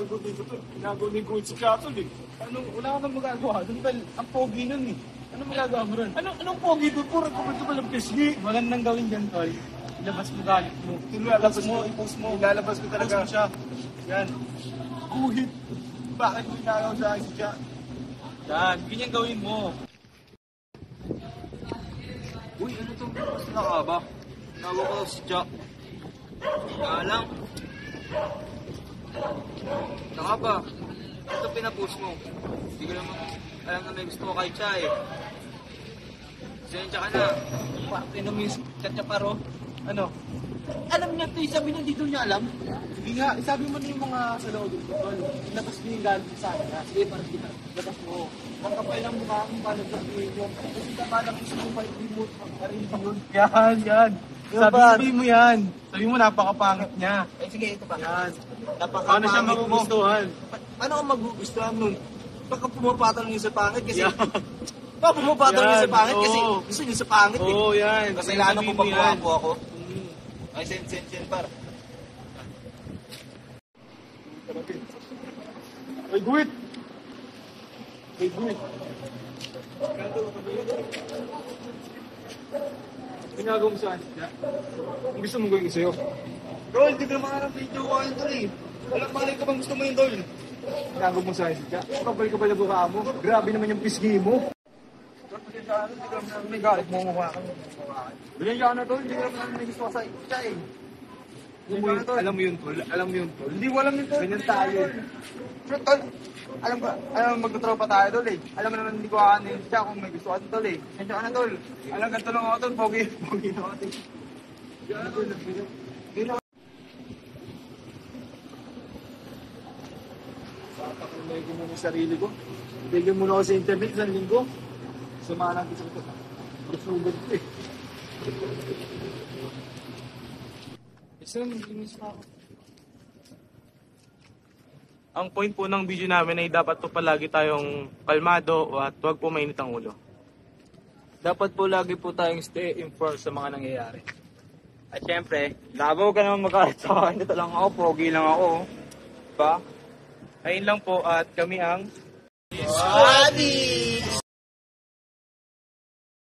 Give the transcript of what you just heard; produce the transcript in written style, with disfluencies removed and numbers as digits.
ginagawa dito, tol. Ginagawa ni Kuya si Katol, eh. Wala ka nang magagawa doon, tol. Ang pogi nun eh. Anong magagawa mo ron? Anong pogi doon? Puro kumento pa lang pisngi. Magandang gawin dyan, tol. Ilabas mo galit mo. Ilalabas mo, i-post mo. Ilalabas ko talaga. I-post mo siya. Yan. Guhit. Bakit mo ginagawa sa akin siya? Yan. Ganyan gawin mo. Uy, ano to? Basta na ka ba? Nago ko si Jack. Kaya lang. Saka ba? Ito pinapost mo. Hindi ko naman alam na may gusto ko kay Cha eh. Sensya ka na. Pinumis chat niya paro. Ano? Alam niya ito, sabi niya dito niya alam. Sige nga, isabi mo na yung mga sa loob dito, tol. Ilabas mo yung galit sa akin, ha? Sige, parang kita. Ilabas mo. Ang kapal ng mukha akong paano sabihin mo. Kasi kapalang gusto mo pa i-remote pag-karin yun. Yan. Sabi mo yan. Sabi mo, napakapangit niya. Eh sige, ito pa. Yan. Paano siya magugustuhan? Paano ka magugustuhan nun? Baka pumapatol niyo sa pangit kasi... Baka pumapatol niyo sa pangit kasi gusto niyo sa pangit eh. Oo, yan. Kasi lalo ko pagkuha po ako. Ay, send par. Ay, guhit. Ginagawa mo sa akin siya? Ang gusto mo gawin sa'yo? Bro, hindi ko naman alam video ko ayun tol eh. Alam malay ko bang gusto mo yun tol? Ginagawa mo sa akin siya? Kapal ka ba na buka mo? Grabe naman yung pisngi mo. May galit mo mukha ka. Ganyan ka na, tol. Hindi ka naman may gusto ka sa siya eh. Alam mo yun, tol. Hindi ko alam yun tol. Ganyan tayo. Pero tol, alam magtutropa tayo tol eh. Alam mo naman hindi ko aanin siya kung may gusto ka tol eh. Sensya ka na tol. Alam ganito lang ako tol, pogi na ako tol. Papakulay ko muna yung sarili ko. Bigyan muna ako sa internet isang linggo. Sumana natin sa ito. Masugod ko eh. Ang point po ng video namin ay dapat po palagi tayong kalmado at huwag po mainit ang ulo. Dapat po lagi po tayong stay informed sa mga nangyayari. At syempre, labaw ka naman magalit sa akin. Ito lang ako, pogi lang ako. Diba? Ayun lang po at kami ang Squaddies!